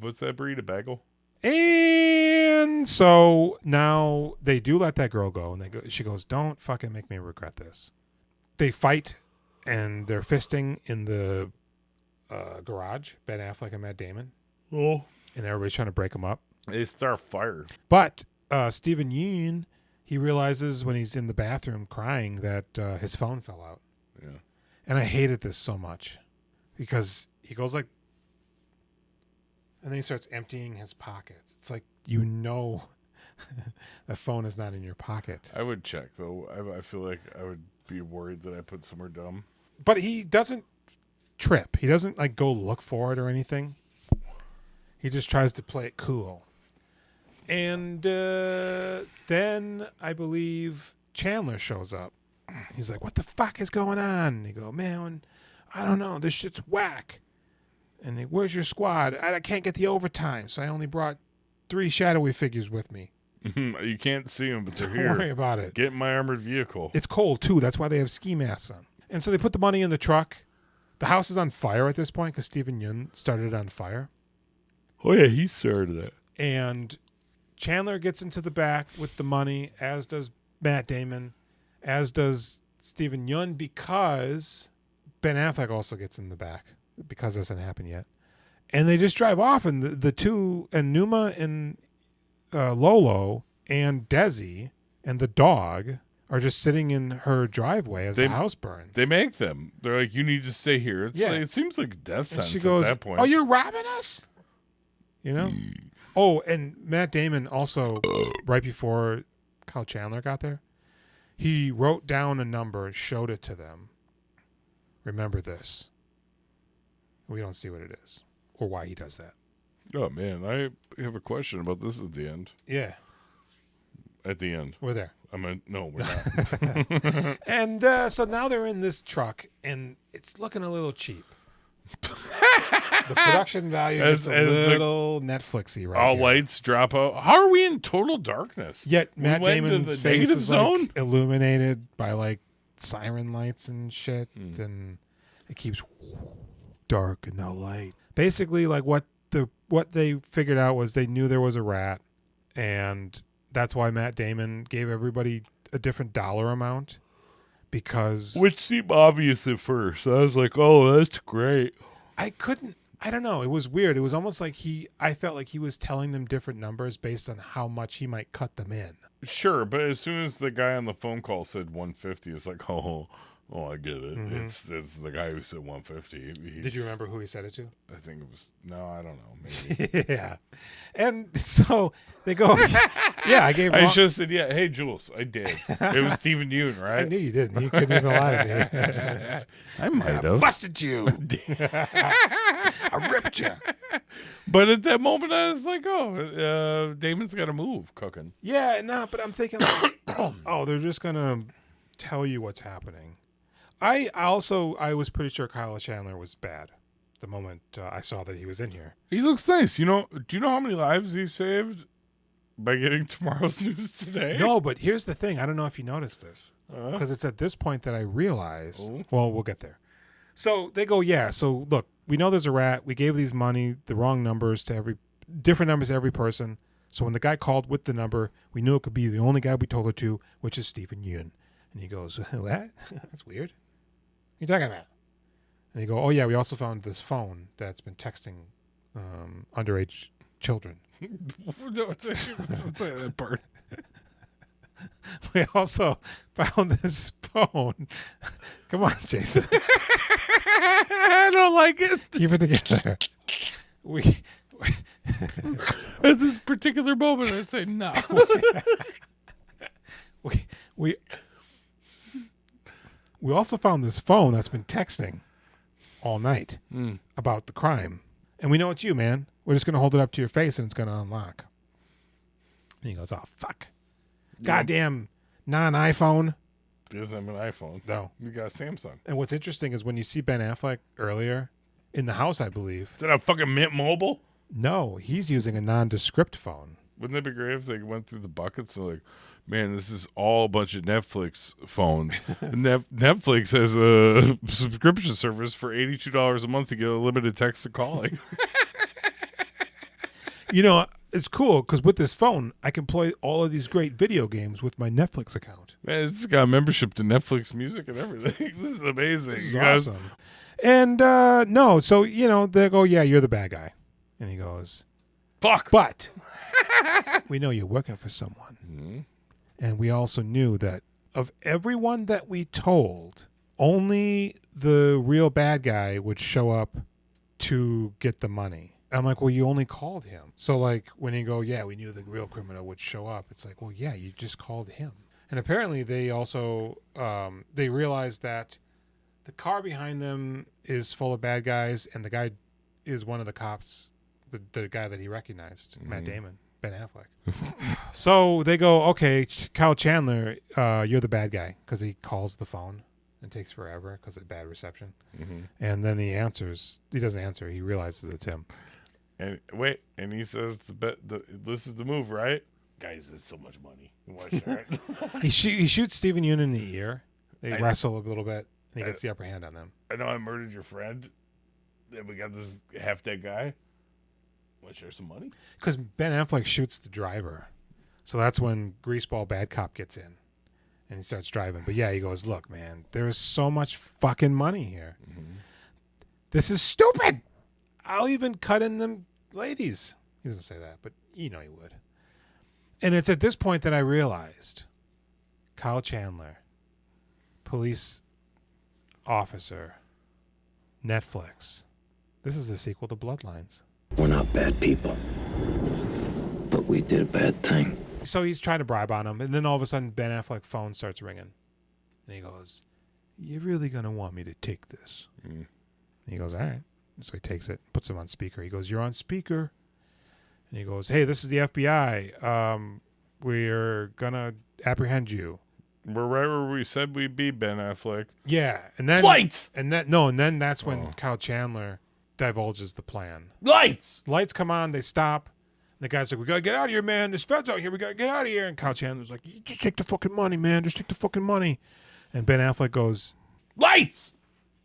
What's that breed? A bagel? And so now they do let that girl go, and she goes, don't fucking make me regret this. They fight, and they're fisting in the garage, Ben Affleck and Matt Damon. Oh. And everybody's trying to break them up. They start fire. But Stephen Yeun, he realizes when he's in the bathroom crying that his phone fell out. Yeah. And I hated this so much because he goes like, and then he starts emptying his pockets. It's like, the phone is not in your pocket. I would check, though. I feel like I would be worried that I put somewhere dumb. But he doesn't trip. He doesn't like go look for it or anything. He just tries to play it cool. And then I believe Chandler shows up. He's like, what the fuck is going on? And he go, man, I don't know. This shit's whack. And they, where's your squad? I can't get the overtime, so I only brought 3 shadowy figures with me. You can't see them, but they're here. Don't worry about it. Get in my armored vehicle. It's cold, too. That's why they have ski masks on. And so they put the money in the truck. The house is on fire at this point because Stephen Yeun started it on fire. Oh, yeah, he started that. And Chandler gets into the back with the money, as does Matt Damon, as does Stephen Yeun, because Ben Affleck also gets in the back because it hasn't happened yet. And they just drive off, and the two, and Numa and Lolo and Desi and the dog are just sitting in her driveway as the house burns. They make them. They're like, you need to stay here. It's Yeah. like, it seems like a death And sentence she goes, at that point. oh, you're robbing us? You know? Oh, and Matt Damon also, right before Kyle Chandler got there, he wrote down a number, showed it to them. Remember this. We don't see what it is or why he does that. Oh, man, I have a question about this at the end. Yeah. At the end. We're there. No, we're not. And so now they're in this truck, and it's looking a little cheap. The production value is a little Netflixy right all here. lights drop out. How are we in total darkness? Yet Matt went into Damon's the face negative is zone? like illuminated by like siren lights and shit, and it keeps dark and no light. Basically, like what they figured out was they knew there was a rat, and that's why Matt Damon gave everybody a different dollar amount, because Which seemed obvious at first. I was like, oh, that's great. I don't know. It was weird. It was almost like I felt like he was telling them different numbers based on how much he might cut them in. Sure, but as soon as the guy on the phone call said 150, it's like, oh, I get it. It's the guy who said 150. Did you remember who he said it to? I think it was, no, I don't know. Maybe. Yeah. And so they go, yeah, I gave I wrong. just said, yeah, hey, Jules, I did. It was Stephen Yeun, right? I knew you didn't. You couldn't even lie to me. I might have. Busted you. I ripped you. But at that moment, I was like, oh, Damon's got to move cooking. Yeah, no, but I'm thinking, like, oh, they're just going to tell you what's happening. I was pretty sure Kyle Chandler was bad the moment I saw that he was in here. He looks nice. Do you know how many lives he saved by getting tomorrow's news today? No, but here's the thing. I don't know if you noticed this, because it's at this point that I realize. Well, we'll get there. So they go, yeah. So look, we know there's a rat. We gave these money, the wrong numbers to different numbers to every person. So when the guy called with the number, we knew it could be the only guy we told it to, which is Stephen Yeun. And he goes, what? That's weird. What are you talking about? And you go, oh, yeah, we also found this phone that's been texting underage children. Don't say that part. We also found this phone. Come on, Jason. I don't like it. Keep it together. At this particular moment, I say no. we also found this phone that's been texting all night about the crime. And we know it's you, man. We're just going to hold it up to your face and it's going to unlock. And he goes, oh, fuck. Goddamn non-iPhone. He doesn't have an iPhone. No. You got a Samsung. And what's interesting is when you see Ben Affleck earlier in the house, I believe. Is that a fucking Mint Mobile? No, he's using a nondescript phone. Wouldn't that be great if they went through the buckets and like, man, this is all a bunch of Netflix phones. Netflix has a subscription service for $82 a month to get a limited text and calling. You know, it's cool because with this phone, I can play all of these great video games with my Netflix account. Man, it's got a membership to Netflix Music and everything. This is amazing. This is awesome. And no, so, they go, yeah, you're the bad guy. And he goes, fuck. But we know you're working for someone. Mm-hmm. And we also knew that of everyone that we told, only the real bad guy would show up to get the money. I'm like, well, you only called him. So, like, when you go, yeah, we knew the real criminal would show up. It's like, well, yeah, you just called him. And apparently they also, they realized that the car behind them is full of bad guys, and the guy is one of the cops, the guy that he recognized, Matt Damon, Ben Affleck. So they go, okay, Kyle Chandler, you're the bad guy, because he calls the phone and takes forever because of bad reception. Mm-hmm. And then he answers. He doesn't answer. He realizes it's him. And wait, and he says, this is the move, right? Guys, it's so much money. You want to share it? He shoots Stephen Yeun in the ear. They wrestle a little bit. And he gets the upper hand on them. I know I murdered your friend. Then we got this half-dead guy. Want to share some money? Because Ben Affleck shoots the driver. So that's when Greaseball Bad Cop gets in. And he starts driving. But yeah, he goes, look, man, there is so much fucking money here. Mm-hmm. This is stupid. I'll even cut in them ladies. He doesn't say that, but you know he would. And it's at this point that I realized Kyle Chandler, police officer, Netflix. This is the sequel to Bloodlines. We're not bad people, but we did a bad thing. So he's trying to bribe on him, and then all of a sudden Ben Affleck's phone starts ringing. And he goes, you're really going to want me to take this? And he goes, all right. So he takes it, puts him on speaker. He goes, you're on speaker. And he goes, hey, this is the FBI. We're going to apprehend you. We're right where we said we'd be, Ben Affleck. Yeah. And then lights! And then that's when Kyle Chandler divulges the plan. Lights! Lights come on, they stop. The guy's like, we gotta get out of here, man. There's feds out here. We gotta get out of here. And Kyle Chandler's like, just take the fucking money, man. Just take the fucking money. And Ben Affleck goes, lights!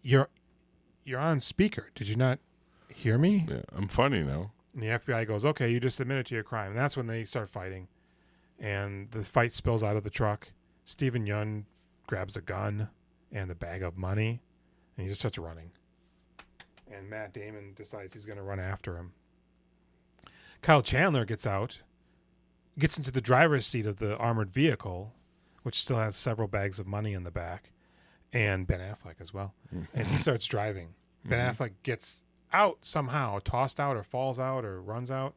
You're on speaker. Did you not hear me? Yeah, I'm funny now. And the FBI goes, okay, you just admitted to your crime. And that's when they start fighting. And the fight spills out of the truck. Stephen Yeun grabs a gun and the bag of money. And he just starts running. And Matt Damon decides he's going to run after him. Kyle Chandler gets out, gets into the driver's seat of the armored vehicle, which still has several bags of money in the back, and Ben Affleck as well. And he starts driving. Ben Affleck gets out somehow, tossed out or falls out or runs out.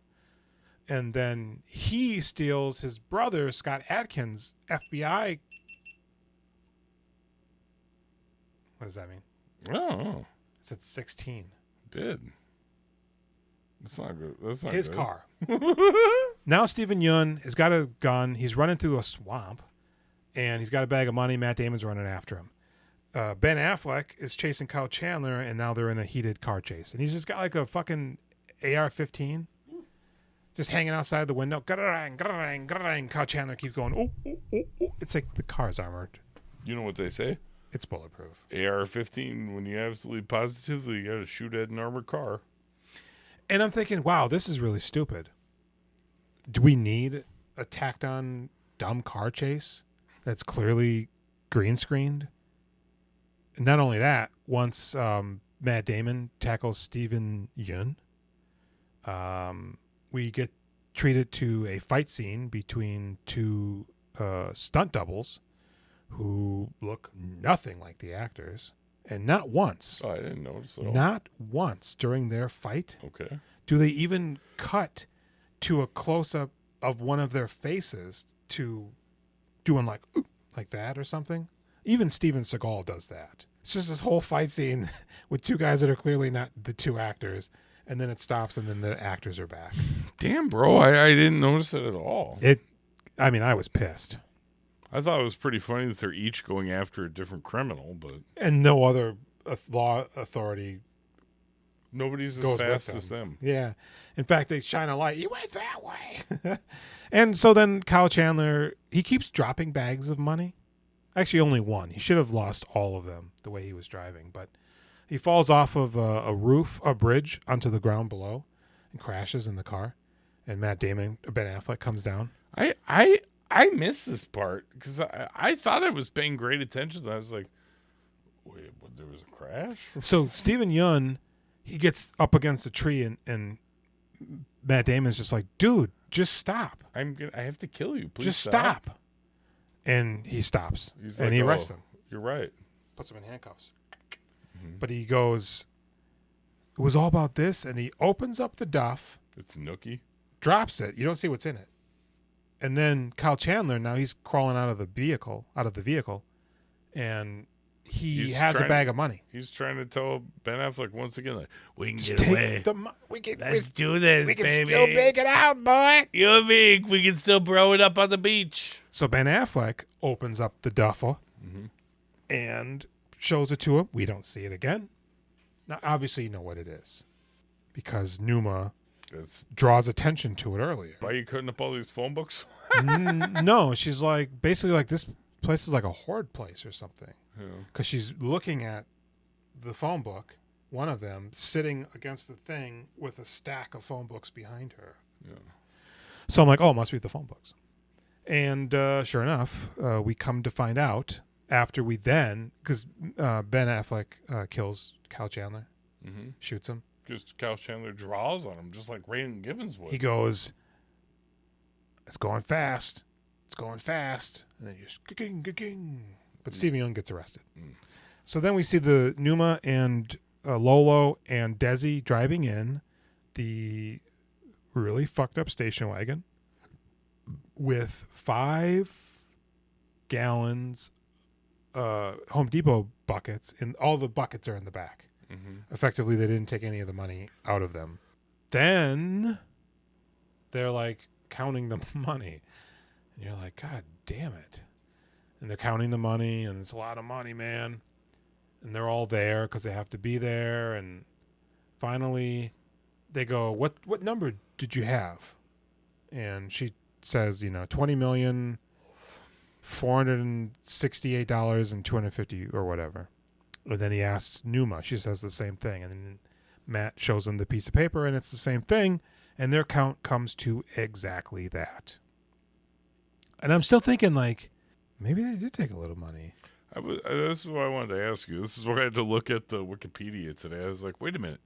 And then he steals his brother, ScottAdkins, FBI. What does that mean? Oh. It's at 16. Did. That's not good. That's not his good. Car. Now Stephen Yeun has got a gun. He's running through a swamp, and he's got a bag of money. Matt Damon's running after him. Ben Affleck is chasing Kyle Chandler, and now they're in a heated car chase. And he's just got like a fucking AR-15 just hanging outside the window. Garang, garang, garang. Kyle Chandler keeps going, oh, oh, oh, oh. It's like the car's armored. You know what they say? It's bulletproof. AR-15, when you absolutely positively got to shoot at an armored car. And I'm thinking, wow, this is really stupid. Do we need a tacked-on dumb car chase that's clearly green screened? And not only that, once Matt Damon tackles Steven Yeun. We get treated to a fight scene between two stunt doubles who look nothing like the actors. And not once. Oh, I didn't notice at all. Not once during their fight Okay. do they even cut to a close-up of one of their faces to doing like that or something. Even Steven Seagal does that. It's just this whole fight scene with two guys that are clearly not the two actors, and then it stops, and then the actors are back. Damn, bro, I didn't notice it at all. I was pissed. I thought it was pretty funny that they're each going after a different criminal, but And no other law authority nobody's as goes fast with as them. Yeah. In fact, they shine a light. You went that way. And so then Kyle Chandler, he keeps dropping bags of money. Actually, only one. He should have lost all of them the way he was driving. But he falls off of a bridge onto the ground below and crashes in the car. And Matt Damon, Ben Affleck, comes down. I missed this part because I thought I was paying great attention. I was like, wait, what, there was a crash? So Steven Yeun, he gets up against a tree and Matt Damon's just like, dude, just stop. I have to kill you. Please Just stop. And he stops. He's And like, he "Oh, arrests him. You're right. Puts him in handcuffs. But he goes, it was all about this. And he opens up the duff, It's Nookie. drops it. You don't see what's in it. And then Kyle Chandler, now he's crawling out of the vehicle, and he has a bag of money. He's trying to tell Ben Affleck once again, like, we can Just get take away. Let's do this, we can baby. still make it out, boy. You and me, we can still bro it up on the beach. So Ben Affleck opens up the duffel and shows it to him. We don't see it again. Now, obviously, you know what it is because Numa draws attention to it earlier. Why are you cutting up all these phone books? No, she's like basically like this place is like a hoard place or something. Because she's looking at the phone book, one of them sitting against the thing with a stack of phone books behind her. Yeah. So I'm like, oh, it must be the phone books. And sure enough, we come to find out after we then, because Ben Affleck kills Kyle Chandler, shoots him. Because Kyle Chandler draws on him, just like Raymond Gibbons would. He goes, it's going fast. It's going fast. And then you just, ka-king. But Steven Yeun gets arrested. So then we see the Numa and Lolo and Desi driving in the really fucked up station wagon with 5 gallons Home Depot buckets, and all the buckets are in the back. Effectively, they didn't take any of the money out of them. Then they're like counting the money. And you're like, God damn it. And they're counting the money, and it's a lot of money, man. And they're all there because they have to be there. And finally, they go, what number did you have? And she says, $20,468,250 or whatever. And then he asks Numa. She says the same thing. And then Matt shows him the piece of paper, and it's the same thing. And their count comes to exactly that. And I'm still thinking, like, maybe they did take a little money. This is what I wanted to ask you. This is where I had to look at the Wikipedia today. I was like, wait a minute.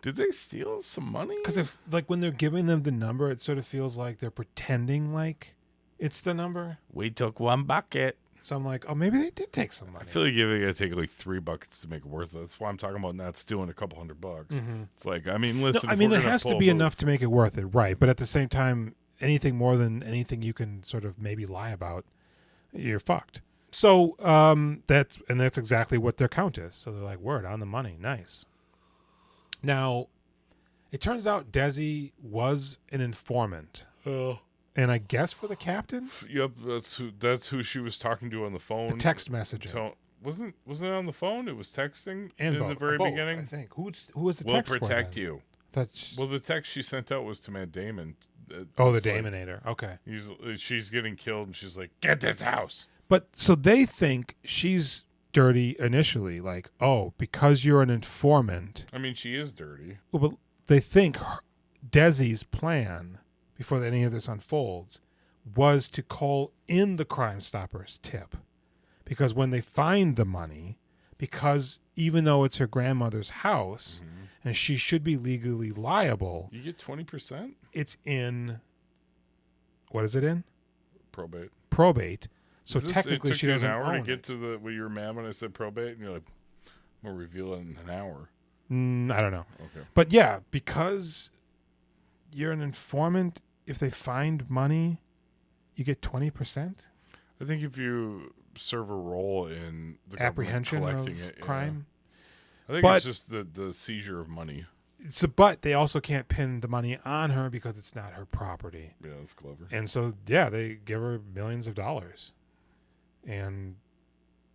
Did they steal some money? Because when they're giving them the number, it sort of feels like they're pretending like it's the number. We took 1 bucket. So I'm like, oh, maybe they did take some money. I feel like you got to take like 3 buckets to make it worth it. That's why I'm talking about not stealing a couple $100. It's like, I mean, listen. No, I mean, it has to be enough to make it worth it, right? But at the same time, anything more than anything you can sort of maybe lie about, you're fucked. So that's exactly what their count is. So they're like, word, on the money. Nice. Now, it turns out Desi was an informant. Oh. And I guess for the captain? Yep, that's who she was talking to on the phone. The text messaging. Wasn't it on the phone? It was texting and in both, the very both, beginning? I think. Who was the We'll text protect for you. Well, the text she sent out was to Matt Damon. The like, Damonator. Okay. She's getting killed, and she's like, get this house. But so they think she's dirty initially, like, oh, because you're an informant. I mean, she is dirty. Well, but they think Desi's plan, before any of this unfolds, was to call in the Crime Stoppers tip. Because when they find the money, because even though it's her grandmother's house and she should be legally liable, You get 20% it's in, what is it in? probate. Probate. So Is this- technically it took she you doesn't an hour to own get it. to the. Well, you were mad when I said probate, and you're like, "I'm gonna reveal it in an hour." I don't know. Okay. But yeah, because you're an informant, if they find money, you get 20% I think if you serve a role in the government apprehension collecting of it, yeah. crime. I think But- it's just the seizure of money. But they also can't pin the money on her because it's not her property. Yeah, that's clever. And so, yeah, they give her millions of dollars. And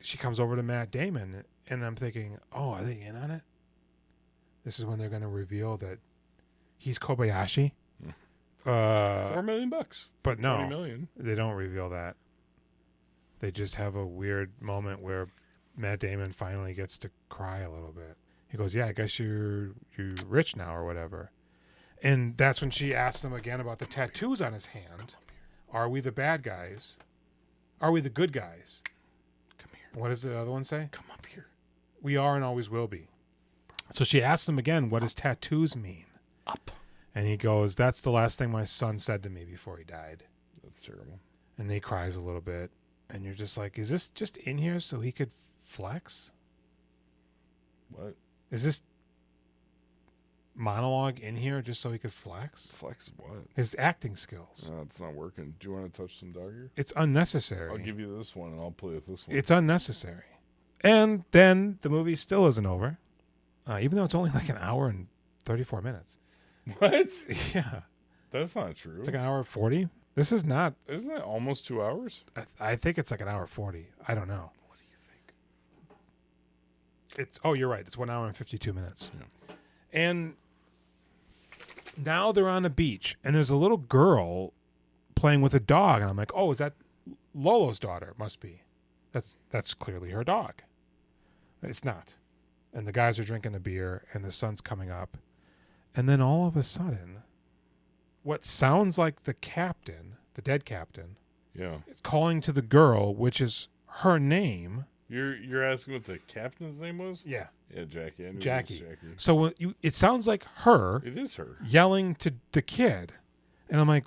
she comes over to Matt Damon, and I'm thinking, oh, are they in on it? This is when they're going to reveal that he's Kobayashi. $4 million. But no, 20 million. they don't reveal that. They just have a weird moment where Matt Damon finally gets to cry a little bit. He goes, yeah, I guess you're rich now or whatever. And that's when she asked him again about the tattoos on his hand. Are we the bad guys? Are we the good guys? Come here. What does the other one say? Come up here. We are and always will be. So she asked him again, what does tattoos mean? Up. And he goes, that's the last thing my son said to me before he died. That's terrible. And he cries a little bit. And you're just like, is this just in here so he could flex? What? Is this monologue in here just so he could flex? Flex what? His acting skills. No, it's not working. Do you want to touch some dog here? It's unnecessary. I'll give you this one, and I'll play with this one. It's unnecessary. And then the movie still isn't over, even though it's only like an hour and 34 minutes. What? Yeah. That's not true. It's like an hour 40. This is not. Isn't it almost 2 hours? I think it's like an hour 40. I don't know. What do you think? It's. Oh, you're right. It's 1 hour and 52 minutes. Yeah. And now they're on a beach, and there's a little girl playing with a dog, and I'm like, oh, is that Lolo's daughter? Must be. That's clearly her dog. It's not. And the guys are drinking a beer, and the sun's coming up, and then all of a sudden, what sounds like the captain, the dead captain, Yeah. is calling to the girl, which is her name. You're asking what the captain's name was? Yeah, Yeah, Jackie. I knew it was Jackie. Jackie. So it sounds like her It is her. yelling to the kid, and I'm like,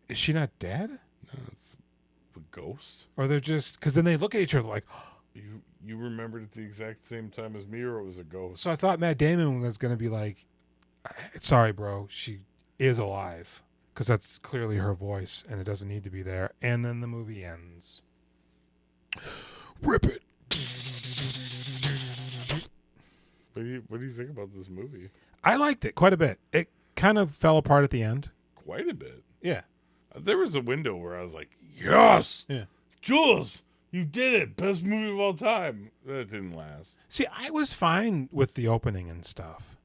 is she not dead? No, it's the ghost. Or they're just, because then they look at each other like, You remembered at the exact same time as me, or it was a ghost? so I thought Matt Damon was going to be like, sorry, bro, she is alive, because that's clearly her voice, and it doesn't need to be there. And then the movie ends. Rip it. What do you think about this movie? I liked it quite a bit. It kind of fell apart at the end. Quite a bit. Yeah. There was a window where I was like, yes! Yeah. Jules, you did it! Best movie of all time. That didn't last. See, I was fine with the opening and stuff.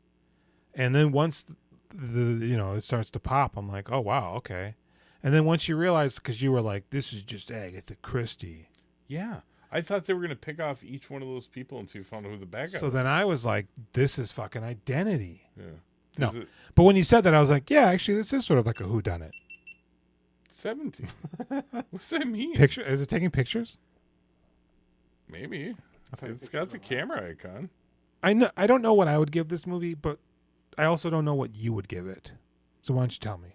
And then once it starts to pop, I'm like, oh, wow, okay. And then once you realize, because you were like, this is just Agatha Christie. Yeah. I thought they were going to pick off each one of those people until you found out who the bad guy So was. then I was like, this is fucking Identity. Yeah. No. Is it But when you said that, I was like, yeah, actually, this is sort of like a whodunit. 17. What's that mean? Picture? Is it taking pictures? Maybe. It's got the camera icon. I don't know what I would give this movie, but I also don't know what you would give it. So why don't you tell me?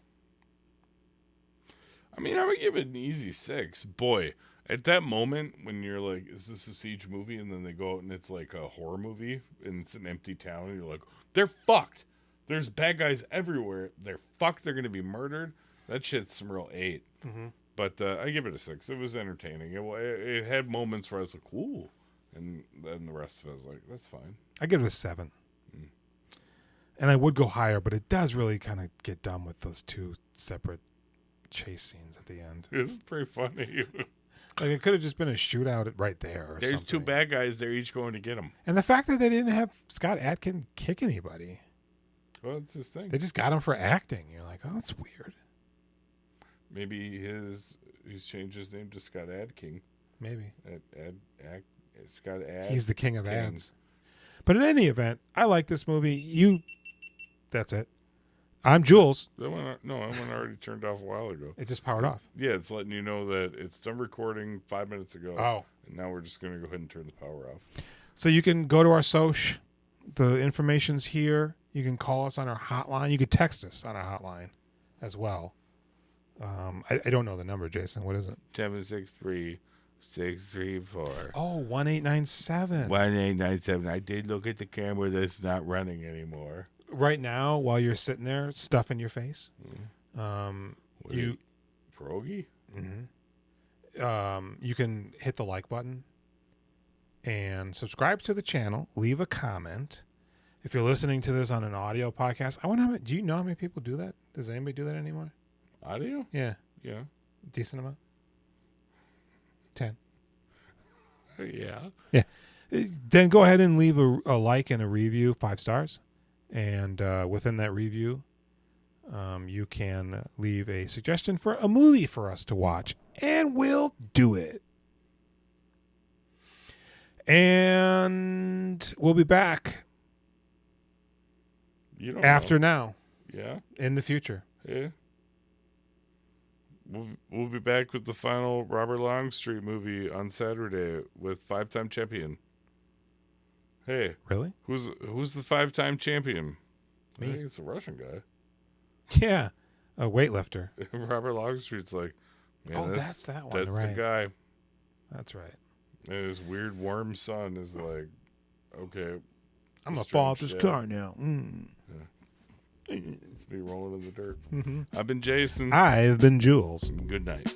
I mean, I would give it an easy 6. Boy, at that moment when you're like, is this a siege movie? And then they go out and it's like a horror movie and it's an empty town. And you're like, they're fucked. There's bad guys everywhere. They're fucked. They're going to be murdered. That shit's some real 8. Mm-hmm. But I give it a 6. It was entertaining. It had moments where I was like, ooh. And then the rest of it, I was like, that's fine. I give it a 7. And I would go higher, but it does really kind of get dumb with those two separate chase scenes at the end. It's pretty funny. Like, it could have just been a shootout right there or There's something. 2 bad guys. They're each going to get him. And the fact that they didn't have ScottAdkins kick anybody. Well, that's his thing. They just got him for acting. You're like, oh, that's weird. Maybe he's changed his name to ScottAdkins. Maybe. ScottAdkins. He's the king of ads. But in any event, I like this movie. That's it. I'm Jules. That one already turned off a while ago. It just powered off. Yeah, it's letting you know that it's done recording 5 minutes ago. Oh. And now we're just going to go ahead and turn the power off. So you can go to our soch. The information's here. You can call us on our hotline. You could text us on our hotline as well. I don't know the number, Jason. What is it? 763-634. Oh, 1897. 1897. I did look at the camera that's not running anymore. Right now, while you're sitting there stuffing your face, You pierogi? You can hit the like button and subscribe to the channel. Leave a comment. If you're listening to this on an audio podcast, I wonder do you know how many people do that? Does anybody do that anymore? Audio? Yeah, Yeah. decent amount. 10. Yeah. Yeah. Then go ahead and leave a like and a review, 5 stars. And within that review, you can leave a suggestion for a movie for us to watch. And we'll do it. And we'll be back You don't after know. now, Yeah. in the future. Yeah. We'll be back with the final Robert Longstreet movie on Saturday with 5-time champion. Hey, Really? who's the 5-time champion? Me. I think it's a Russian guy. Yeah. A weightlifter. Robert Longstreet's like, man, Oh, that's that one, That's right. the guy. That's right. And his weird worm son is like, okay, I'm going to strange fall out this shit. car now. It's me rolling in the dirt. I've been Jason. I've been Jules. Good night.